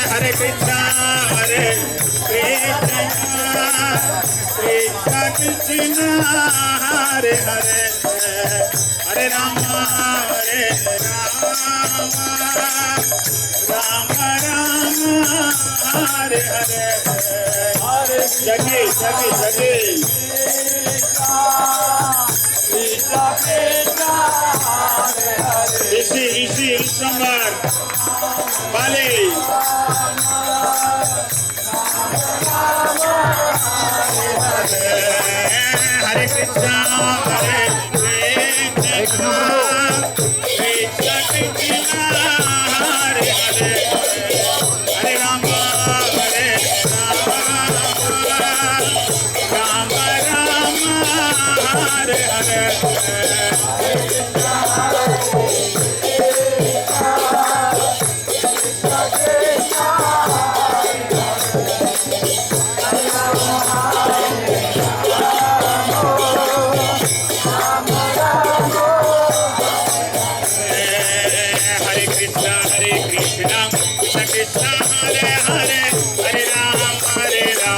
Hare Krishna, Hare Krishna, Krishna Krishna, Hare Hare, Hare Rama, Hare Rama, Rama Rama, Hare Hare, Hare Jagi, Jagi, Jagi. Krishna Krishna, Hare Hare. Isi, Sambar, Bali. Hare Krishna, Hare Krishna, Krishna Krishna, Hare Hare, Hare Rama, Hare Rama, Rama Rama, Hare Hare. Krishna Hare Hare, Hare Rama, Rama Hare Hare.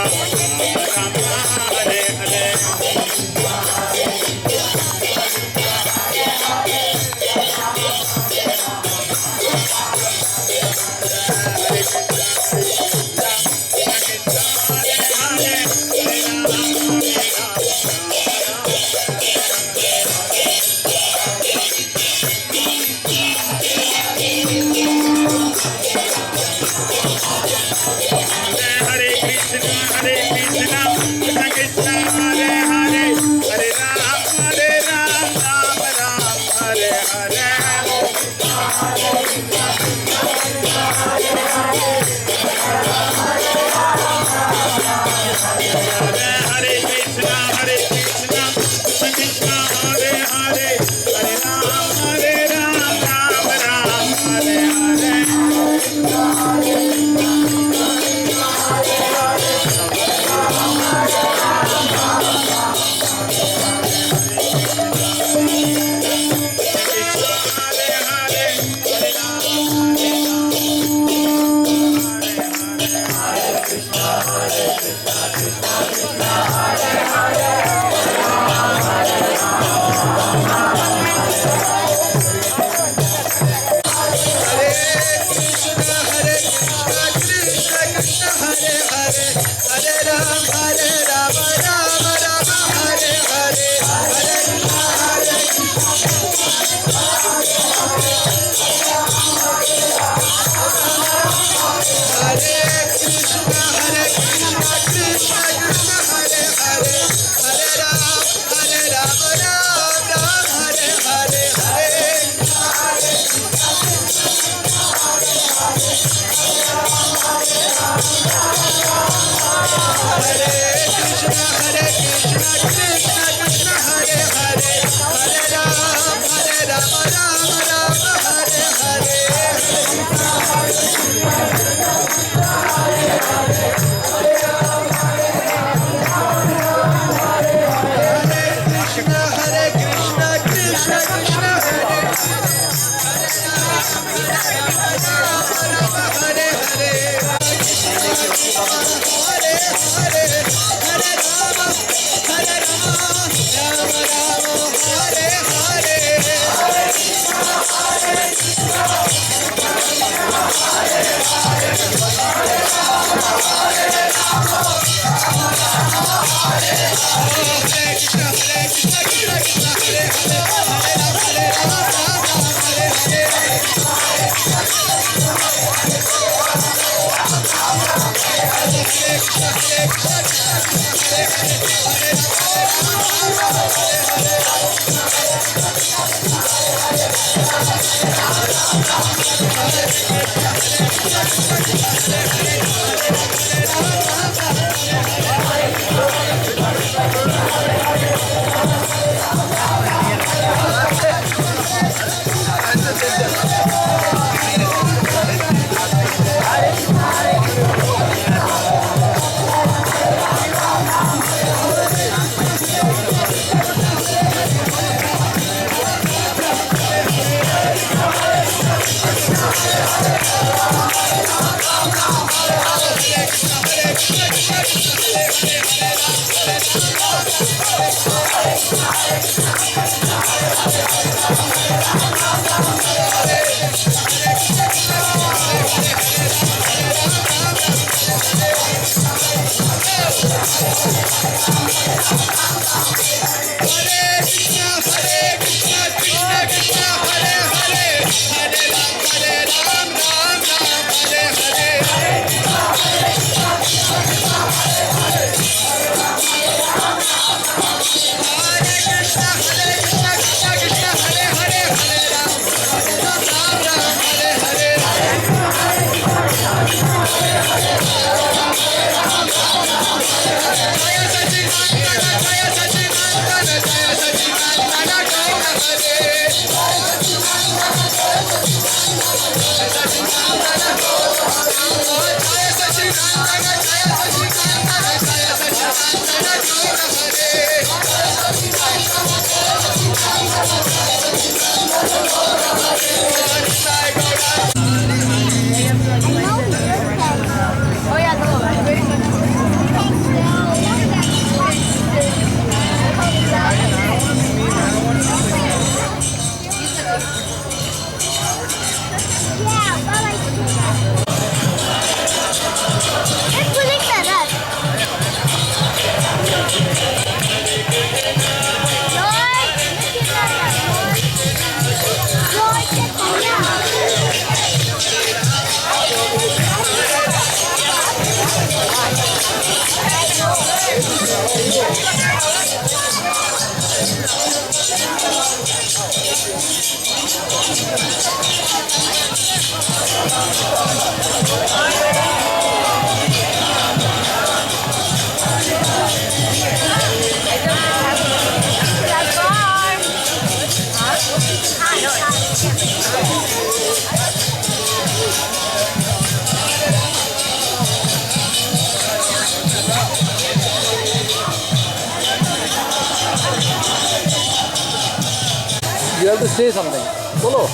You have to say something. Bolo.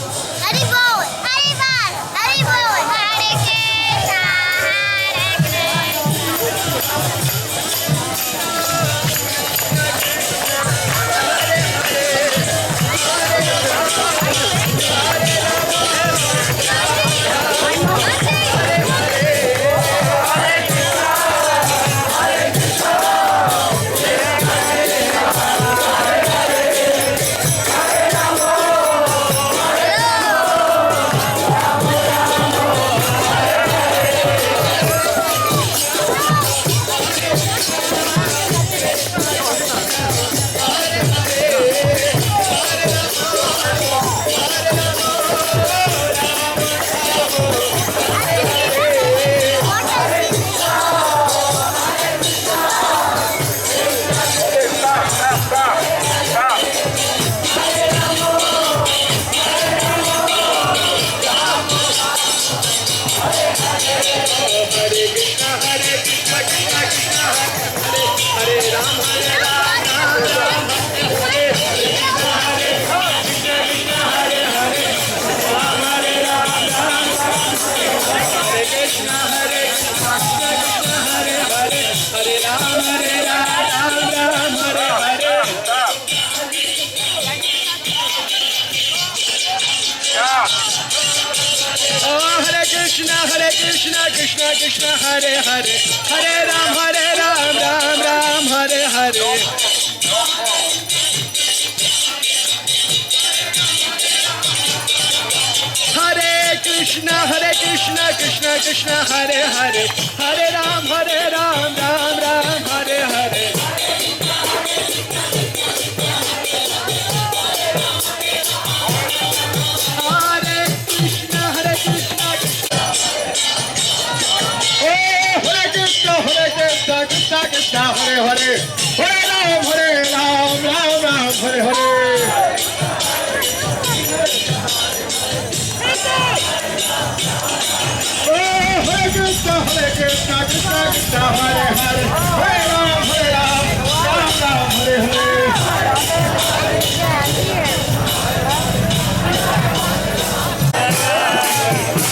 Hari bol, Hari bol, Hari bol, Hare Krishna, Hare Krishna. Krishna, Krishna Krishna, Hare Hare, Hare Ram, Ram Ram, Hare Hare. Hare Krishna, Krishna Krishna, Hare Hare, Hare Ram, Ram Ram, Hare Hare. Hare Krishna, Krishna Krishna, Hare Hare, Hare Ram, Ram Hare Hare. Hare Krishna, Krishna Krishna, Hare Hare, Hare Ram, Ram Hare Hare.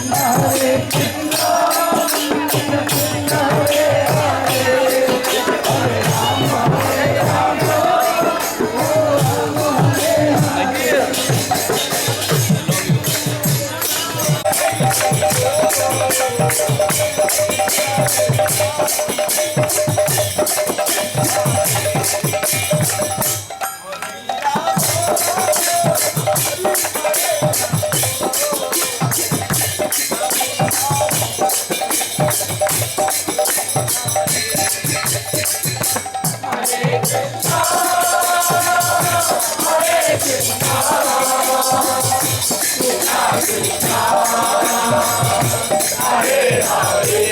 Hare Krishna, Hare Krishna, Krishna Krishna, Hare Hare,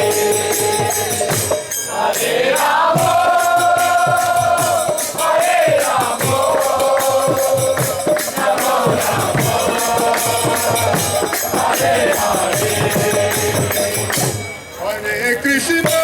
Hare Rama, Hare Rama, Hare Krishna.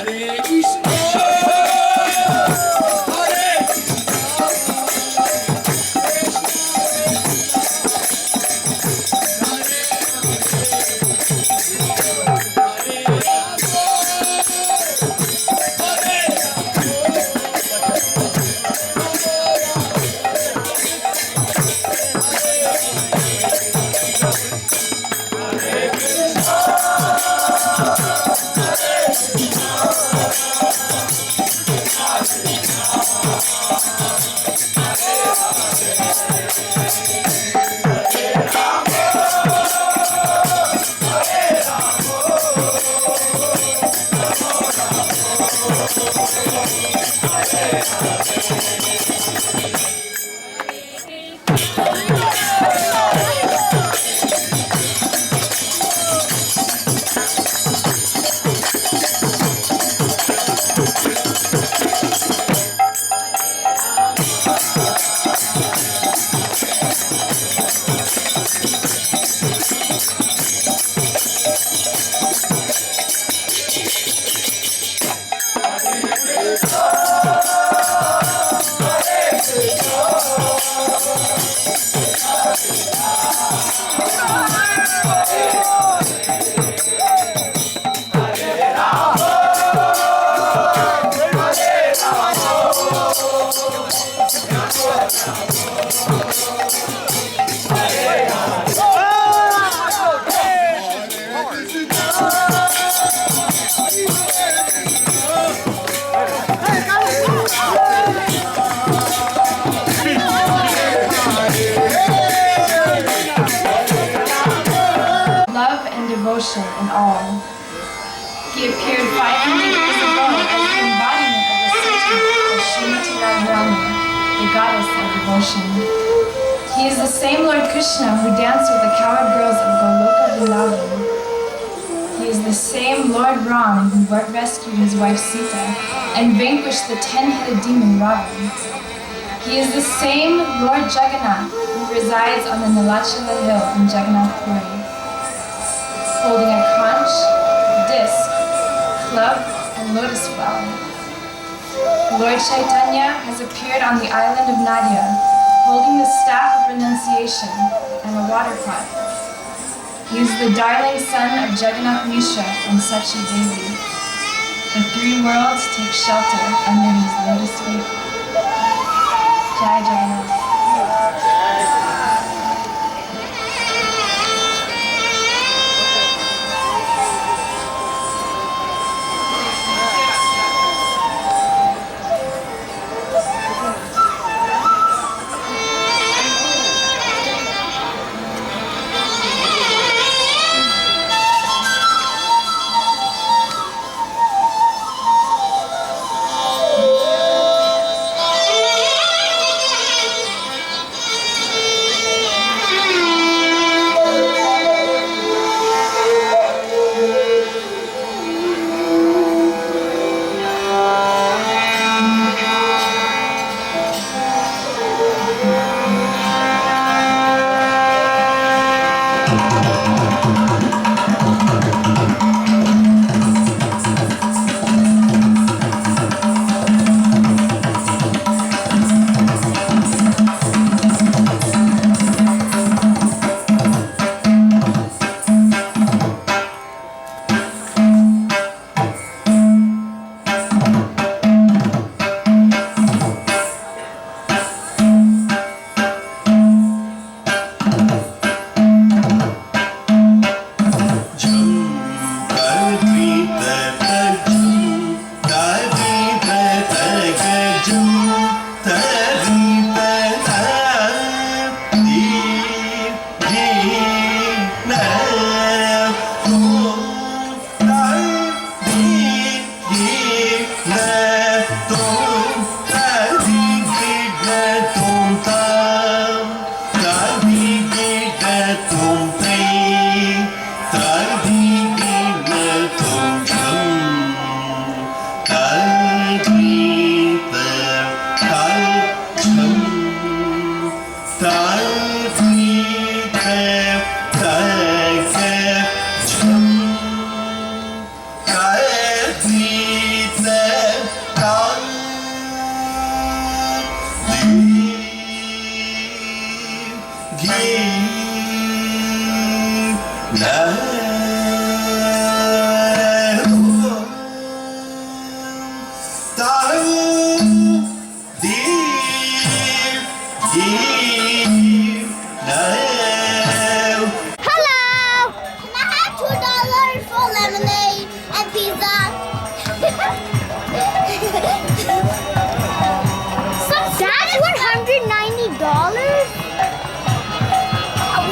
Hare Krishna, Hare Love and devotion in all. He appeared 500 years ago as the embodiment of the Sati of Srimati Radharani, the goddess of devotion. He is the same Lord Krishna who danced with the cowherd girls of Goloka Vrindavan. He is the same Lord Ram who rescued his wife Sita and vanquished the 10-headed demon Ravan. He is the same Lord Jagannath who resides on the Nilachala hill in Jagannath Puri, holding a conch, disc, club, and lotus flower. Lord Chaitanya has appeared on the island of Nadia, holding the staff of renunciation and a water pot. He is the darling son of Jagannath Mishra and Sachi Devi. The three worlds take shelter under his lotus feet. Jai Jagannath. Hello! Can I have $2 for lemonade and pizza? That's $190?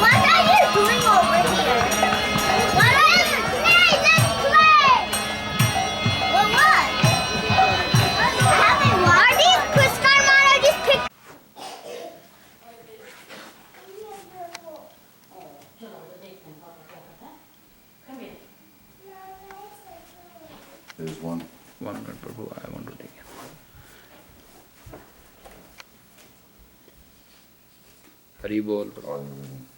What are you doing over here? What are you play? Let's play! What? Are these Chris Carmine? Are these pictures? There's one. 1 minute, Prabhu. I want to take it. Hari Bol. Prabhu.